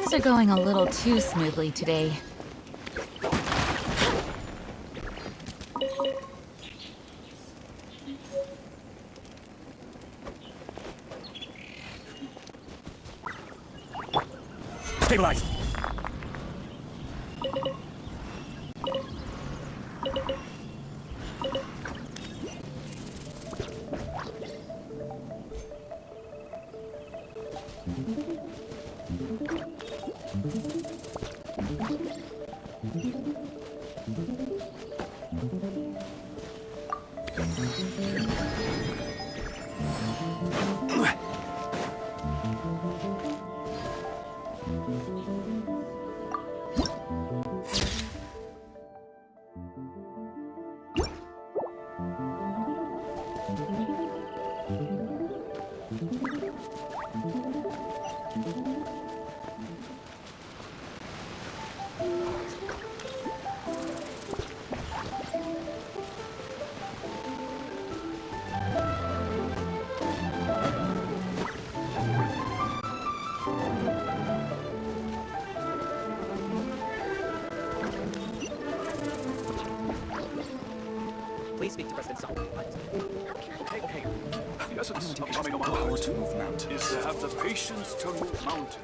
Things are going a little too smoothly today. Stabilize! Please speak to President Sang. Hey. The essence of having a power to move mountains is to have the patience to move mountains.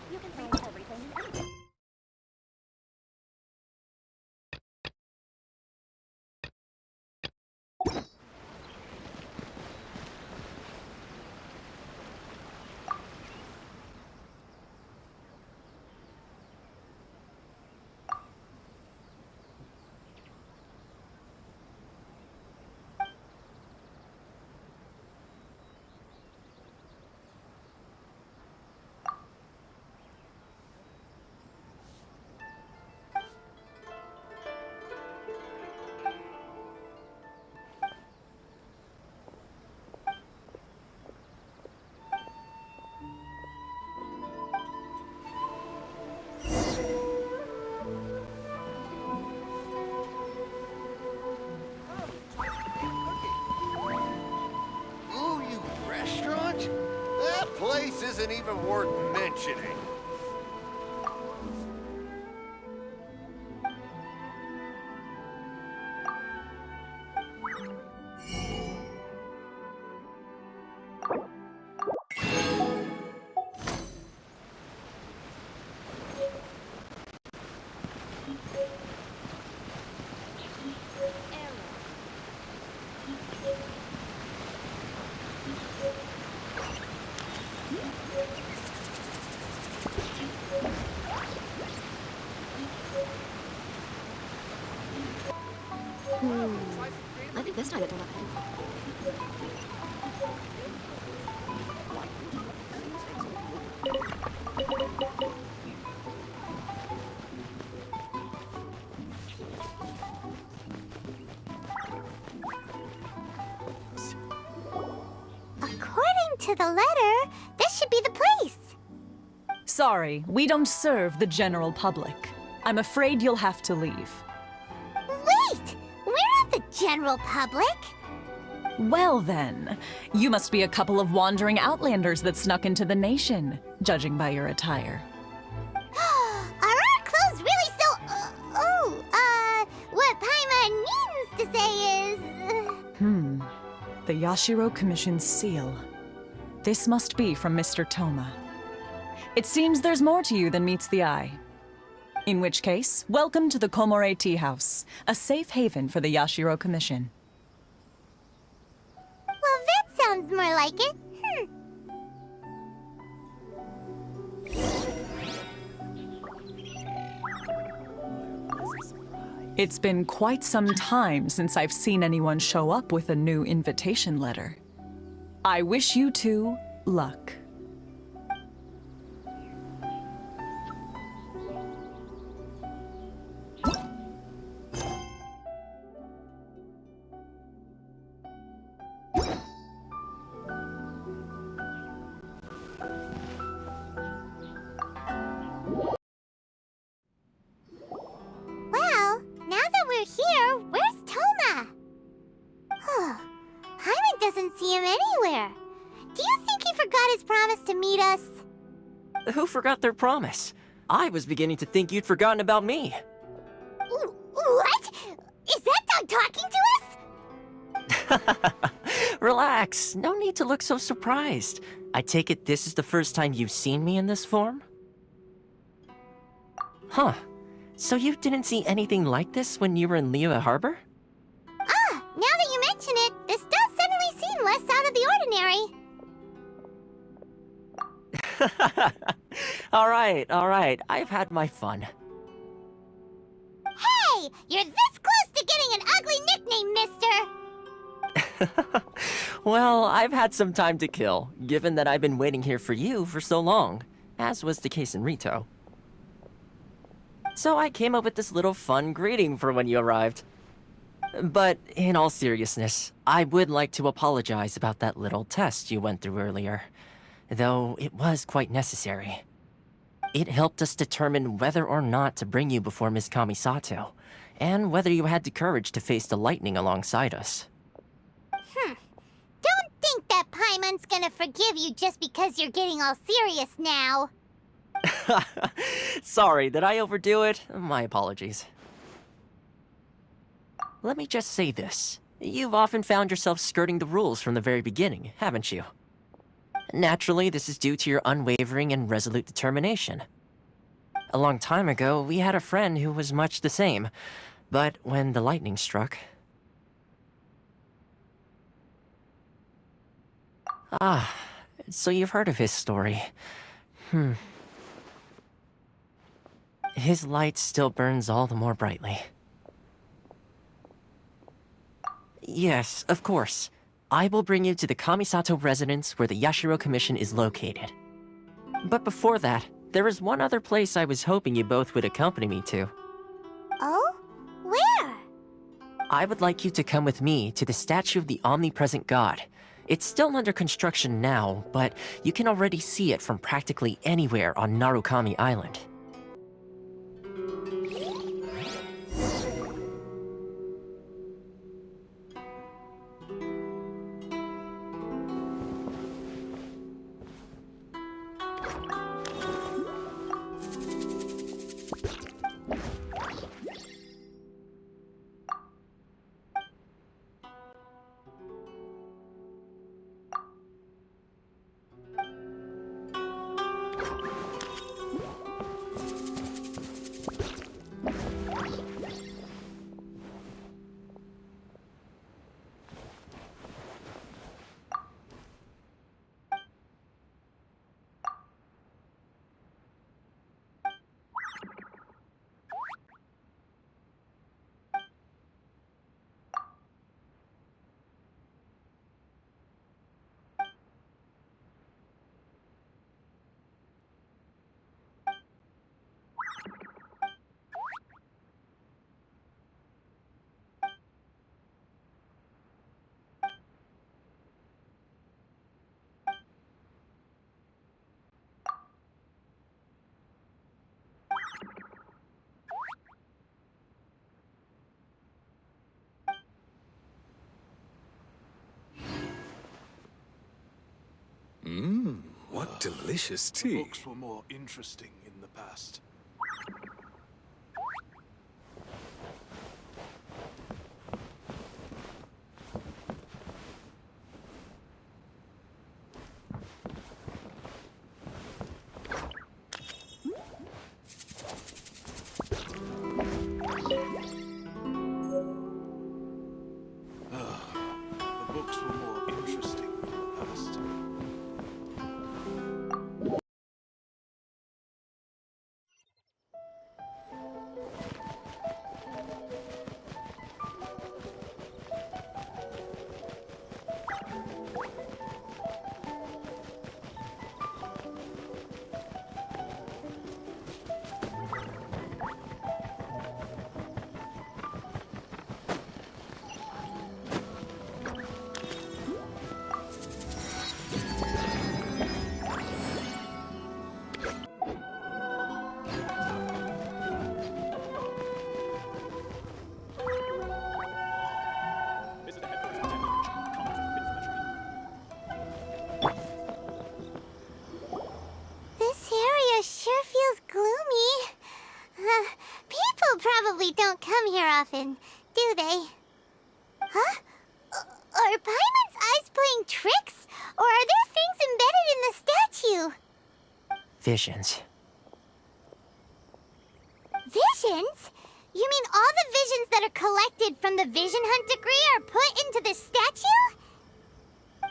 You can find everything in anything. Place isn't even worth mentioning. I think this time it turned out. According to the letter, this should be the place. Sorry, we don't serve the general public. I'm afraid you'll have to leave. Wait! We're not the general public. Well then, you must be a couple of wandering outlanders that snuck into the nation, judging by your attire. Are our clothes really so... what Paimon means to say is... The Yashiro Commission's seal. This must be from Mr. Thoma. It seems there's more to you than meets the eye. In which case, welcome to the Komore Tea House, a safe haven for the Yashiro Commission. Well, that sounds more like it. It's been quite some time since I've seen anyone show up with a new invitation letter. I wish you two luck. Well, now that we're here, where's Thoma? Paimon doesn't see him anywhere. Do you think he forgot his promise to meet us? Who forgot their promise? I was beginning to think you'd forgotten about me. What? Is that dog talking to us? Relax, no need to look so surprised. I take it this is the first time you've seen me in this form? Huh. So you didn't see anything like this when you were in Liyue Harbor? Now that you mention it, this does suddenly seem less out of the ordinary. Alright, I've had my fun. Hey! You're this close to getting an ugly nickname, mister! Well, I've had some time to kill, given that I've been waiting here for you for so long, as was the case in Rito. So I came up with this little fun greeting for when you arrived. But in all seriousness, I would like to apologize about that little test you went through earlier, though it was quite necessary. It helped us determine whether or not to bring you before Miss Kamisato, and whether you had the courage to face the lightning alongside us. Don't think that Paimon's gonna forgive you just because you're getting all serious now. Sorry, did I overdo it? My apologies. Let me just say this. You've often found yourself skirting the rules from the very beginning, haven't you? Naturally, this is due to your unwavering and resolute determination. A long time ago, we had a friend who was much the same, but when the lightning struck... so you've heard of his story. His light still burns all the more brightly. Yes, of course. I will bring you to the Kamisato residence where the Yashiro Commission is located. But before that, there is one other place I was hoping you both would accompany me to. Oh? Where? I would like you to come with me to the statue of the omnipresent god. It's still under construction now, but you can already see it from practically anywhere on Narukami Island. delicious tea. Books were more interesting in the past. The books were more interesting in the past. This area sure feels gloomy. People probably don't come here often, do they? Huh? Are Paimon's eyes playing tricks? Or are there things embedded in the statue? Visions. Visions? You mean all the visions that are collected from the Vision Hunt decree are put into this statue?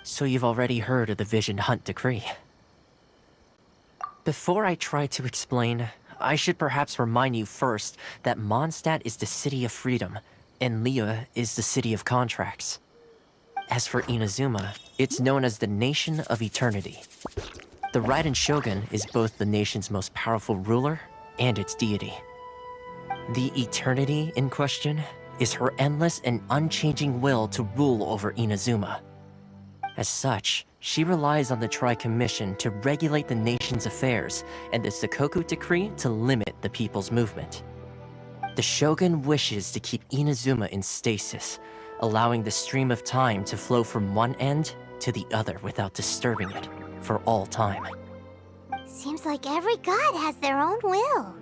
So you've already heard of the Vision Hunt decree. Before I try to explain, I should perhaps remind you first that Mondstadt is the city of freedom, and Liyue is the city of contracts. As for Inazuma, it's known as the Nation of Eternity. The Raiden Shogun is both the nation's most powerful ruler and its deity. The eternity in question is her endless and unchanging will to rule over Inazuma. As such, she relies on the Tri-Commission to regulate the nation's affairs and the Sakoku Decree to limit the people's movement. The Shogun wishes to keep Inazuma in stasis, allowing the stream of time to flow from one end to the other without disturbing it for all time. Seems like every god has their own will.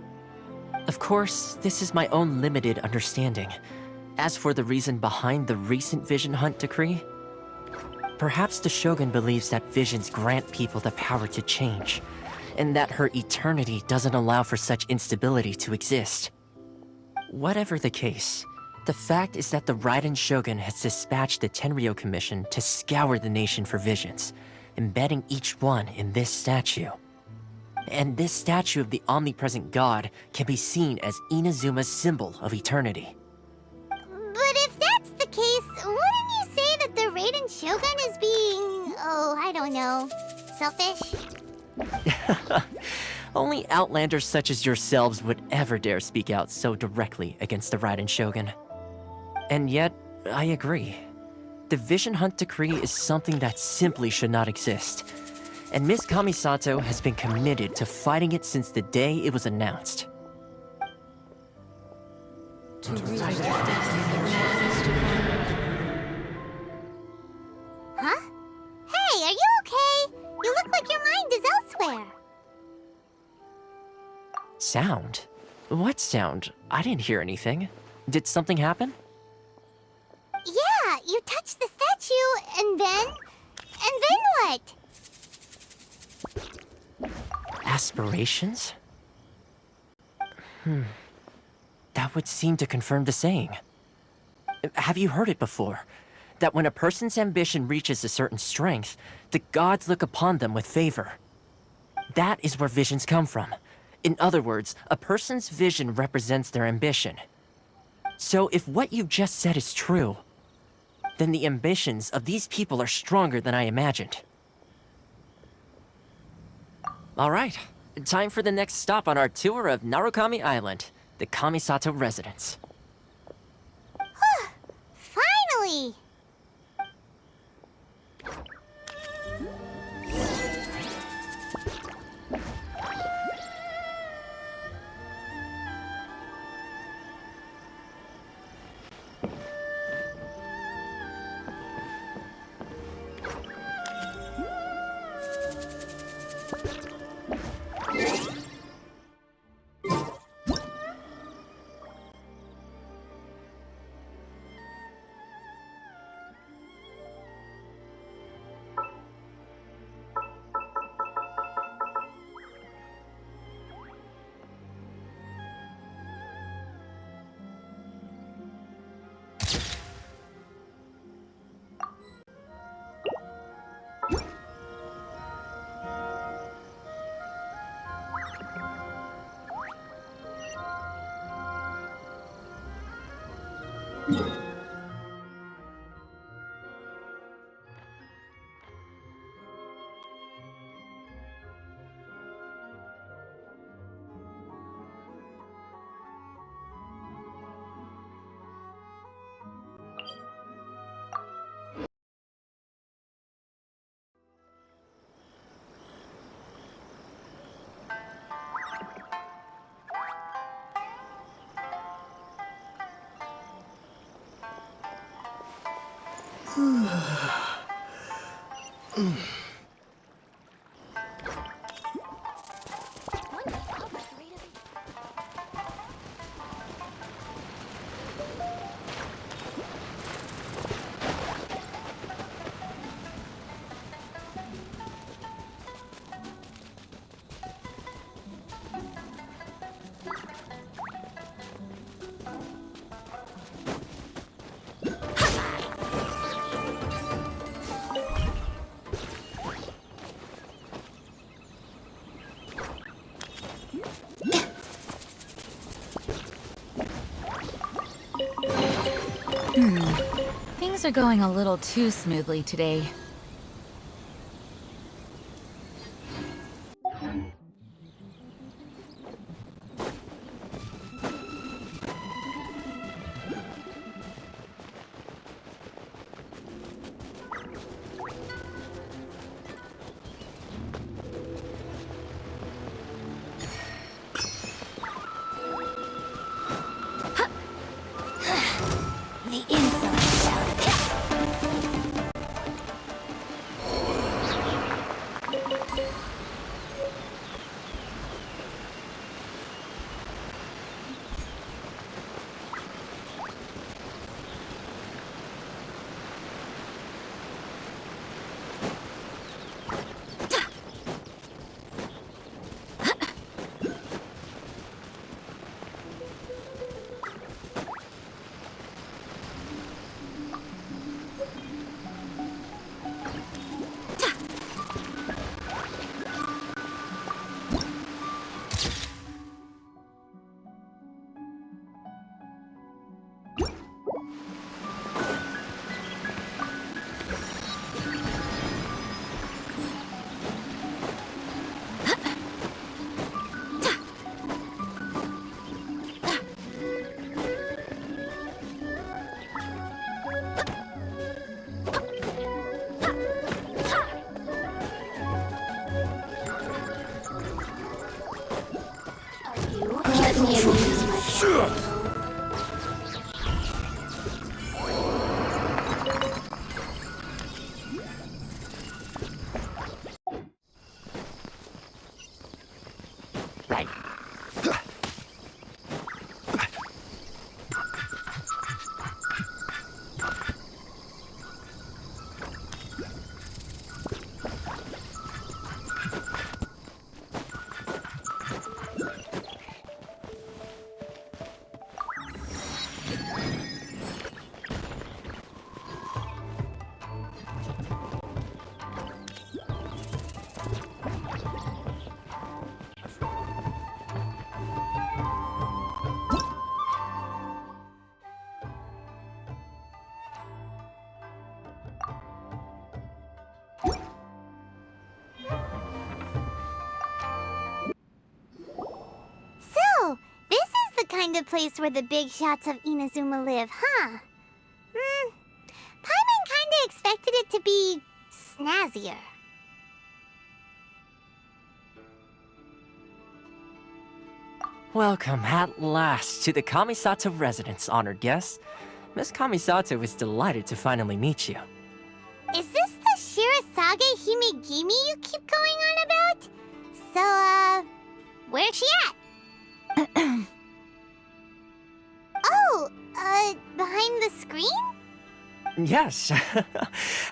Of course, this is my own limited understanding. As for the reason behind the recent Vision Hunt decree, perhaps the Shogun believes that visions grant people the power to change, and that her eternity doesn't allow for such instability to exist. Whatever the case, the fact is that the Raiden Shogun has dispatched the Tenryou Commission to scour the nation for visions, embedding each one in this statue. And this statue of the omnipresent god can be seen as Inazuma's symbol of eternity. But if that's the case, wouldn't you say that the Raiden Shogun is being, I don't know, selfish? Only outlanders such as yourselves would ever dare speak out so directly against the Raiden Shogun. And yet, I agree. The Vision Hunt decree is something that simply should not exist. And Miss Kamisato has been committed to fighting it since the day it was announced. Huh? Hey, are you okay? You look like your mind is elsewhere. Sound? What sound? I didn't hear anything. Did something happen? Yeah, you touched the statue, and then what? Aspirations? That would seem to confirm the saying. Have you heard it before? That when a person's ambition reaches a certain strength, the gods look upon them with favor. That is where visions come from. In other words, a person's vision represents their ambition. So if what you just said is true, then the ambitions of these people are stronger than I imagined. All right, time for the next stop on our tour of Narukami Island, the Kamisato residence. Finally! Things are going a little too smoothly today. Kind of place where the big shots of Inazuma live, huh? Paimon kinda expected it to be snazzier. Welcome at last to the Kamisato residence, honored guests. Miss Kamisato is delighted to finally meet you. Is this the Shirasage Himegimi you keep going on about? So, where's she at? Oh, behind the screen? Yes.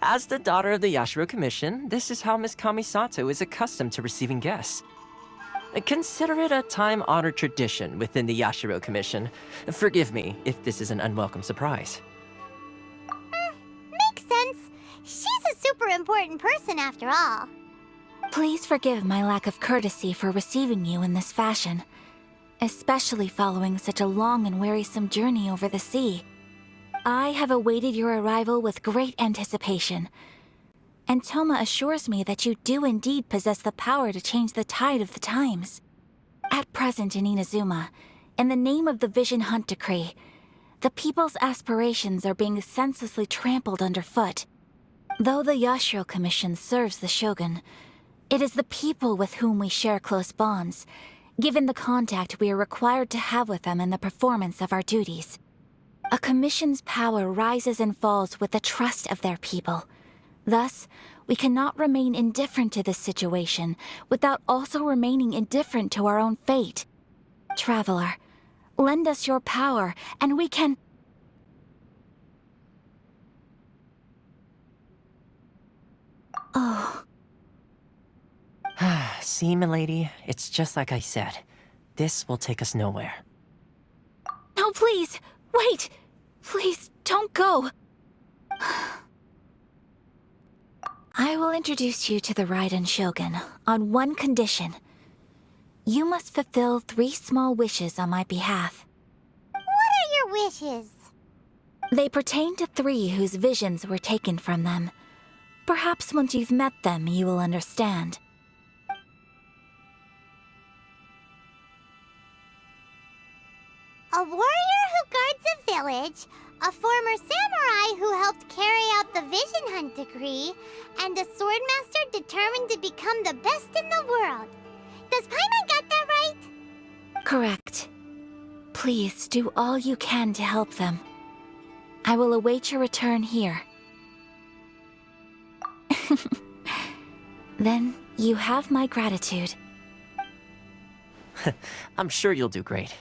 As the daughter of the Yashiro Commission, this is how Miss Kamisato is accustomed to receiving guests. Consider it a time-honored tradition within the Yashiro Commission. Forgive me if this is an unwelcome surprise. Makes sense. She's a super important person after all. Please forgive my lack of courtesy for receiving you in this fashion, especially following such a long and wearisome journey over the sea. I have awaited your arrival with great anticipation. And Thoma assures me that you do indeed possess the power to change the tide of the times. At present in Inazuma, in the name of the Vision Hunt Decree, the people's aspirations are being senselessly trampled underfoot. Though the Yashiro Commission serves the Shogun, it is the people with whom we share close bonds, given the contact we are required to have with them in the performance of our duties. A commission's power rises and falls with the trust of their people. Thus, we cannot remain indifferent to this situation without also remaining indifferent to our own fate. Traveler, lend us your power, and we can... Oh. See, milady, it's just like I said. This will take us nowhere. No, please! Wait! Please, don't go! I will introduce you to the Raiden Shogun on one condition. You must fulfill 3 small wishes on my behalf. What are your wishes? They pertain to 3 whose visions were taken from them. Perhaps once you've met them, you will understand. A warrior who guards a village, a former samurai who helped carry out the Vision Hunt Decree, and a swordmaster determined to become the best in the world. Does Paimon got that right? Correct. Please do all you can to help them. I will await your return here. Then you have my gratitude. I'm sure you'll do great.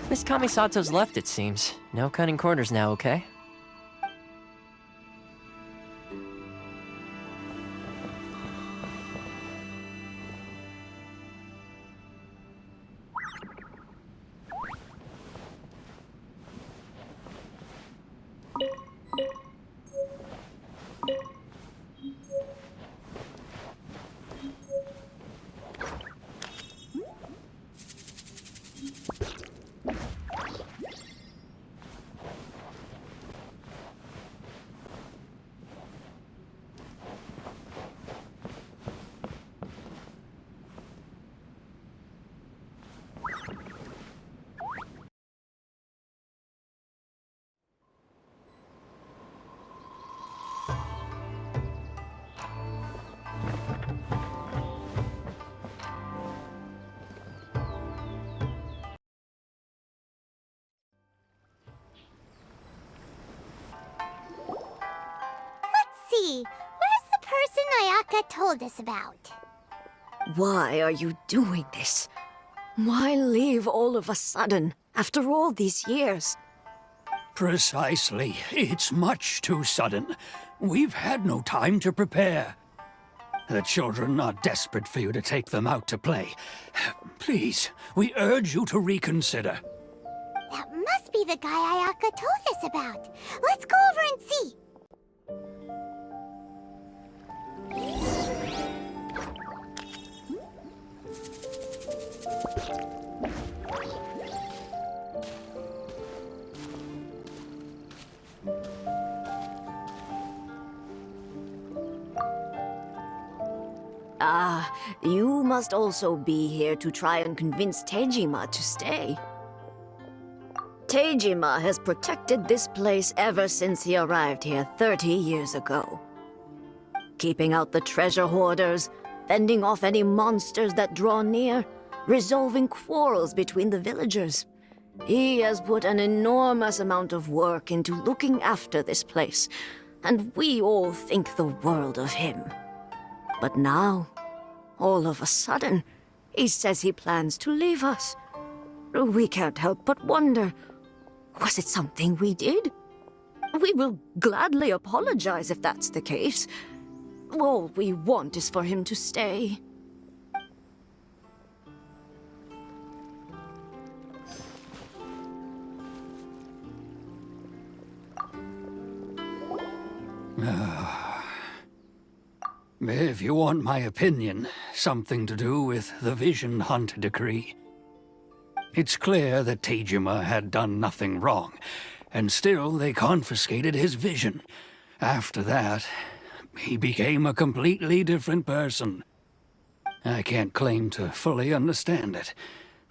Miss Kamisato's left, it seems. No cutting corners now, okay? See, where's the person Ayaka told us about? Why are you doing this? Why leave all of a sudden, after all these years? Precisely. It's much too sudden. We've had no time to prepare. The children are desperate for you to take them out to play. Please, we urge you to reconsider. That must be the guy Ayaka told us about. Let's go over and see. Ah, you must also be here to try and convince Tejima to stay. Tejima has protected this place ever since he arrived here 30 years ago. Keeping out the treasure hoarders, fending off any monsters that draw near, resolving quarrels between the villagers. He has put an enormous amount of work into looking after this place, and we all think the world of him. But now, all of a sudden, he says he plans to leave us. We can't help but wonder, was it something we did? We will gladly apologize if that's the case. All we want is for him to stay. If you want my opinion, something to do with the Vision Hunt decree. It's clear that Taijima had done nothing wrong, and still they confiscated his vision. After that, he became a completely different person. I can't claim to fully understand it,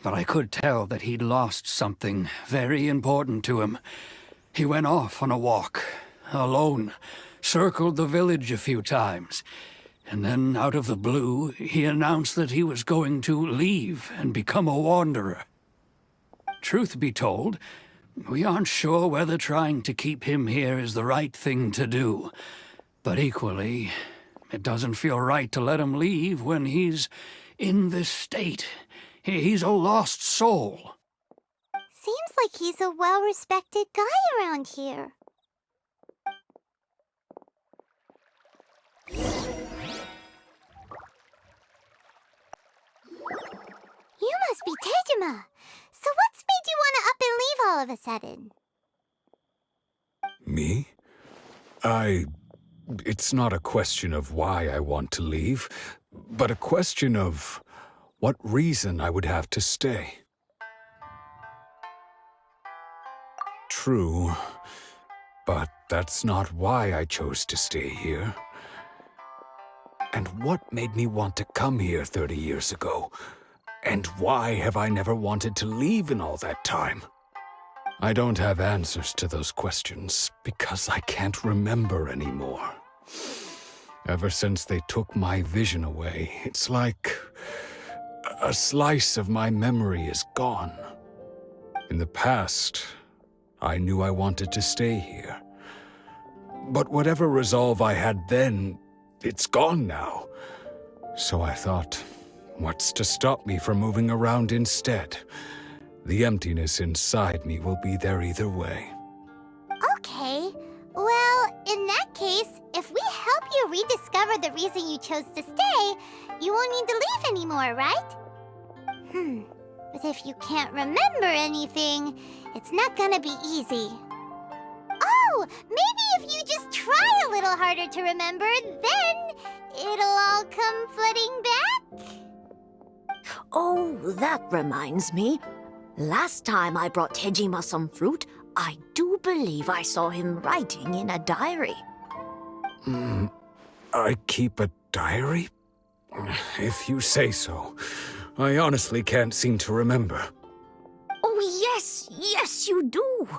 but I could tell that he'd lost something very important to him. He went off on a walk, alone, circled the village a few times, and then out of the blue, he announced that he was going to leave and become a wanderer. Truth be told, we aren't sure whether trying to keep him here is the right thing to do. But equally, it doesn't feel right to let him leave when he's in this state. He's a lost soul. Seems like he's a well-respected guy around here. You must be Taijima. So what's made you want to up and leave all of a sudden? Me? It's not a question of why I want to leave, but a question of what reason I would have to stay. True, but that's not why I chose to stay here. And what made me want to come here 30 years ago? And why have I never wanted to leave in all that time? I don't have answers to those questions because I can't remember anymore. Ever since they took my vision away, it's like a slice of my memory is gone. In the past, I knew I wanted to stay here. But whatever resolve I had then, it's gone now. So I thought, what's to stop me from moving around instead? The emptiness inside me will be there either way. Okay. Well, in that case, if we help you rediscover the reason you chose to stay, you won't need to leave anymore, right? But if you can't remember anything, it's not gonna be easy. Oh, maybe if you just try a little harder to remember, then it'll all come flooding back? Oh, that reminds me. Last time I brought Taijima some fruit, I do believe I saw him writing in a diary. I keep a diary? If you say so. I honestly can't seem to remember. Oh, yes, you do.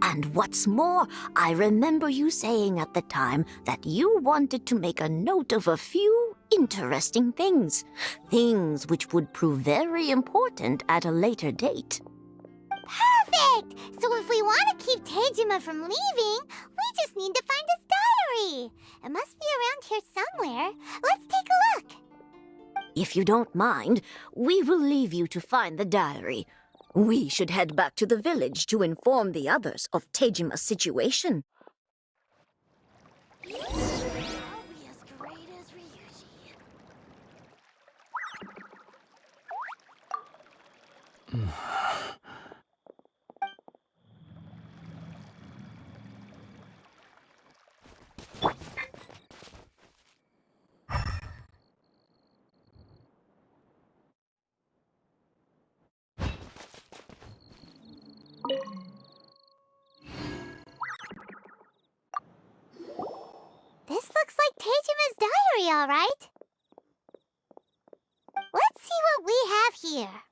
And what's more, I remember you saying at the time that you wanted to make a note of a few interesting things. Things which would prove very important at a later date. Perfect! So if we want to keep Taijima from leaving, we just need to find his diary. It must be around here somewhere. Let's take a look. If you don't mind, we will leave you to find the diary. We should head back to the village to inform the others of Teijima's situation. I'll be as great as Ryuji. This looks like Teijima's diary, all right. Let's see what we have here.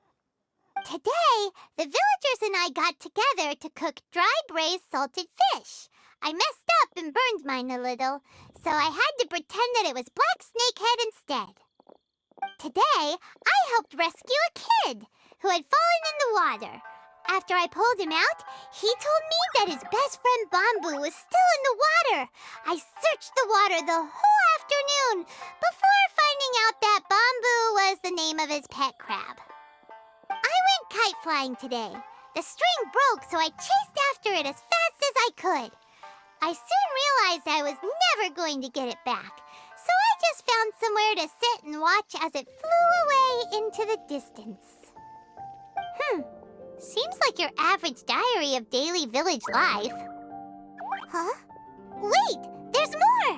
Today, the villagers and I got together to cook dry braised salted fish. I messed up and burned mine a little, so I had to pretend that it was black snakehead instead. Today, I helped rescue a kid who had fallen in the water. After I pulled him out, he told me that his best friend Bamboo was still in the water. I searched the water the whole afternoon before finding out that Bamboo was the name of his pet crab. I went kite flying today. The string broke, so I chased after it as fast as I could. I soon realized I was never going to get it back, so I just found somewhere to sit and watch as it flew away into the distance. Seems like your average diary of daily village life. Huh? Wait, there's more!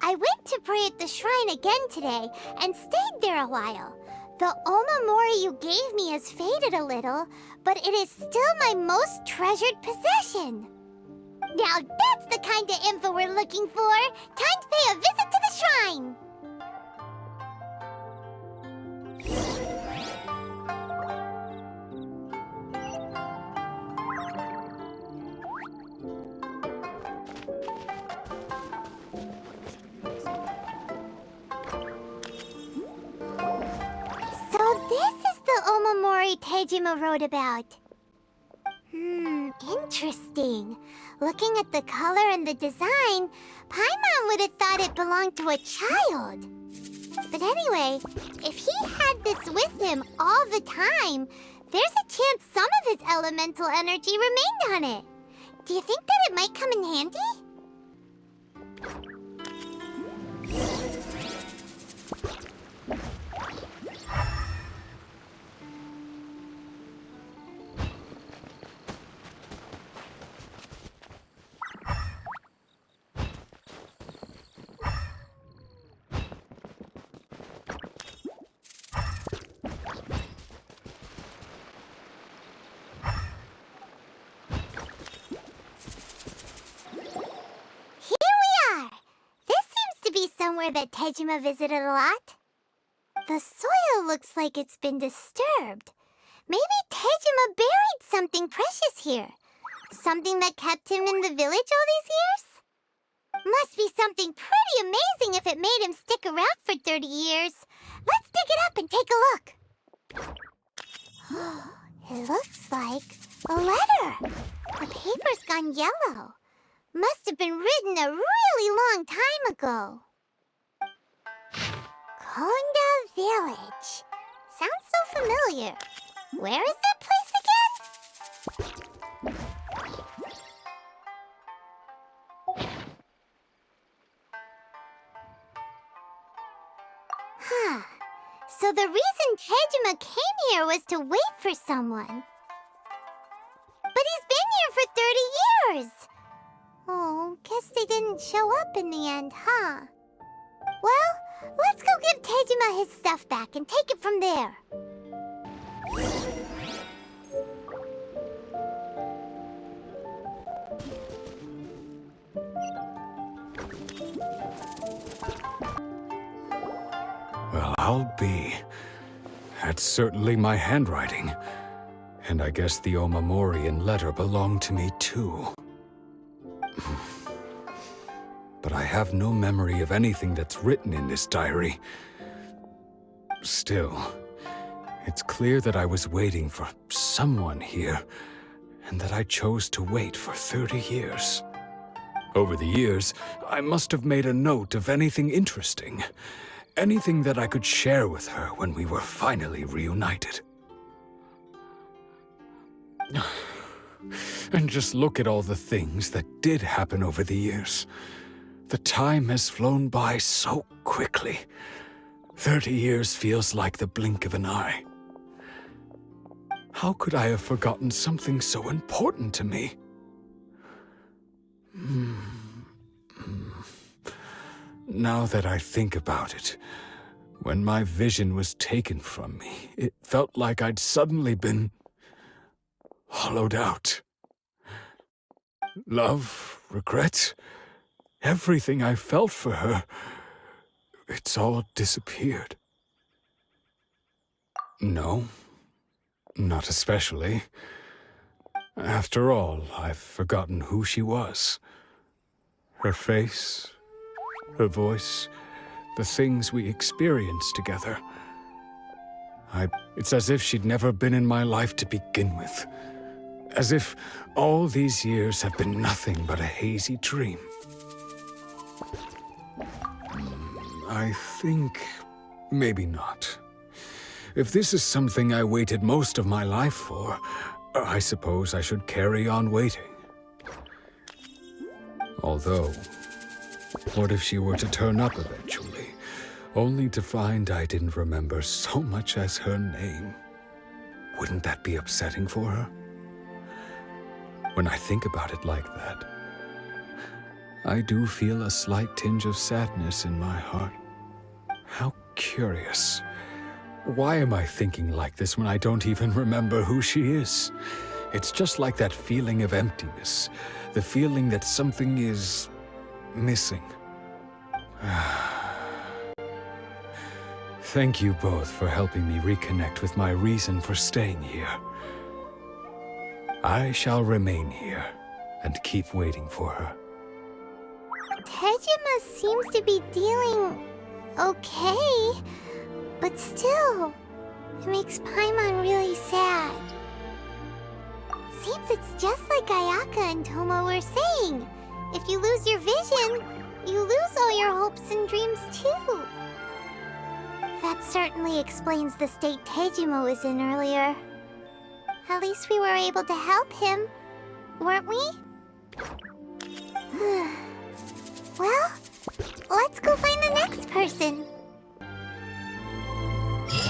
I went to pray at the shrine again today and stayed there a while. The omamori you gave me has faded a little, but it is still my most treasured possession. Now that's the kind of info we're looking for. Time to pay a visit to the shrine. So this is the omamori Tejima wrote about. Interesting. Looking at the color and the design, Paimon would have thought it belonged to a child. But anyway, if he had this with him all the time, there's a chance some of his elemental energy remained on it. Do you think that it might come in handy? Somewhere that Tejima visited a lot. The soil looks like it's been disturbed. Maybe Tejima buried something precious here. Something that kept him in the village all these years? Must be something pretty amazing if it made him stick around for 30 years. Let's dig it up and take a look. It looks like a letter. The paper's gone yellow. Must have been written a really long time ago. Konda Village. Sounds so familiar. Where is that place again? So the reason Tejima came here was to wait for someone. But he's been here for 30 years. Oh, guess they didn't show up in the end, huh? Well, let's go give Tejima his stuff back and take it from there. Well, I'll be. That's certainly my handwriting. And I guess the omamori and letter belong to me too. But I have no memory of anything that's written in this diary. Still, it's clear that I was waiting for someone here, and that I chose to wait for 30 years. Over the years, I must have made a note of anything interesting, anything that I could share with her when we were finally reunited. And just look at all the things that did happen over the years. The time has flown by so quickly. 30 years feels like the blink of an eye. How could I have forgotten something so important to me? Now that I think about it, when my vision was taken from me, it felt like I'd suddenly been hollowed out. Love, regret, everything I felt for her, it's all disappeared. No, not especially. After all, I've forgotten who she was. Her face, her voice, the things we experienced together. It's as if she'd never been in my life to begin with. As if all these years have been nothing but a hazy dream. I think maybe not. If this is something I waited most of my life for, I suppose I should carry on waiting. Although, what if she were to turn up eventually, only to find I didn't remember so much as her name? Wouldn't that be upsetting for her? When I think about it like that, I do feel a slight tinge of sadness in my heart. How curious. Why am I thinking like this when I don't even remember who she is? It's just like that feeling of emptiness, the feeling that something is missing. Thank you both for helping me reconnect with my reason for staying here. I shall remain here and keep waiting for her. Tejima seems to be dealing okay, but still, it makes Paimon really sad. Seems it's just like Ayaka and Thoma were saying. If you lose your vision, you lose all your hopes and dreams too. That certainly explains the state Tejima was in earlier. At least we were able to help him, weren't we? Well, let's go find the next person.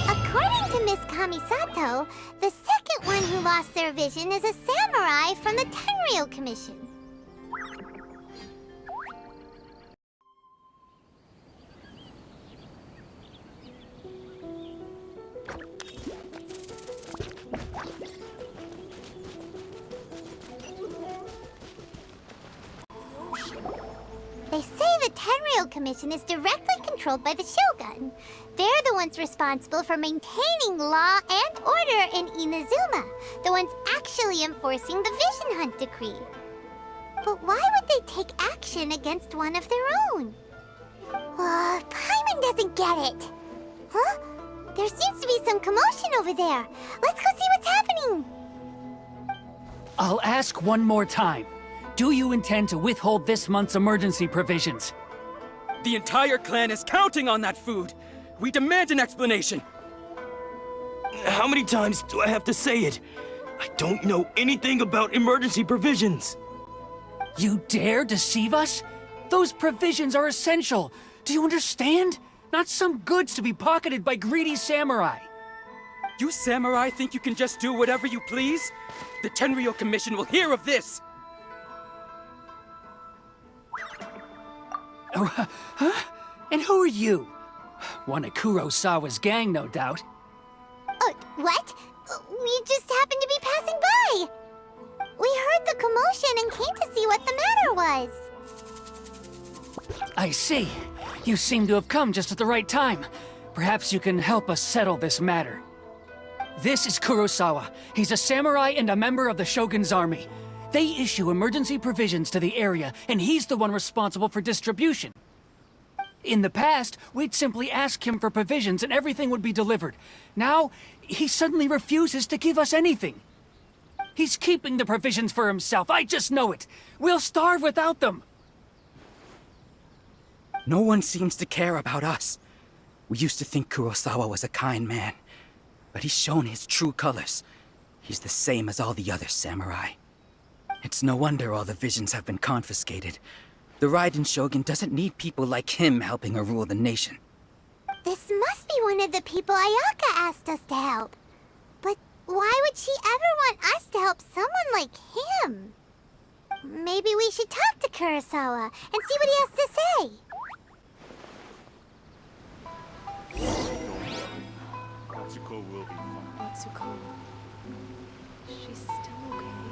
According to Miss Kamisato, the second one who lost their vision is a samurai from the Tenryou Commission. They say the Tenryou Commission is directly controlled by the Shogun. They're the ones responsible for maintaining law and order in Inazuma, the ones actually enforcing the Vision Hunt decree. But why would they take action against one of their own? Paimon doesn't get it. Huh? There seems to be some commotion over there. Let's go see what's happening. I'll ask one more time. Do you intend to withhold this month's emergency provisions? The entire clan is counting on that food! We demand an explanation! How many times do I have to say it? I don't know anything about emergency provisions! You dare deceive us? Those provisions are essential! Do you understand? Not some goods to be pocketed by greedy samurai! You samurai think you can just do whatever you please? The Tenryou Commission will hear of this! Oh, huh? And who are you? One of Kurosawa's gang, no doubt. What? We just happened to be passing by. We heard the commotion and came to see what the matter was. I see. You seem to have come just at the right time. Perhaps you can help us settle this matter. This is Kurosawa. He's a samurai and a member of the Shogun's army. They issue emergency provisions to the area, and he's the one responsible for distribution. In the past, we'd simply ask him for provisions and everything would be delivered. Now, he suddenly refuses to give us anything. He's keeping the provisions for himself, I just know it. We'll starve without them. No one seems to care about us. We used to think Kurosawa was a kind man, but he's shown his true colors. He's the same as all the other samurai. It's no wonder all the visions have been confiscated. The Raiden Shogun doesn't need people like him helping her rule the nation. This must be one of the people Ayaka asked us to help. But why would she ever want us to help someone like him? Maybe we should talk to Kurosawa and see what he has to say. Natsuko will be fine. Natsuko. She's still okay.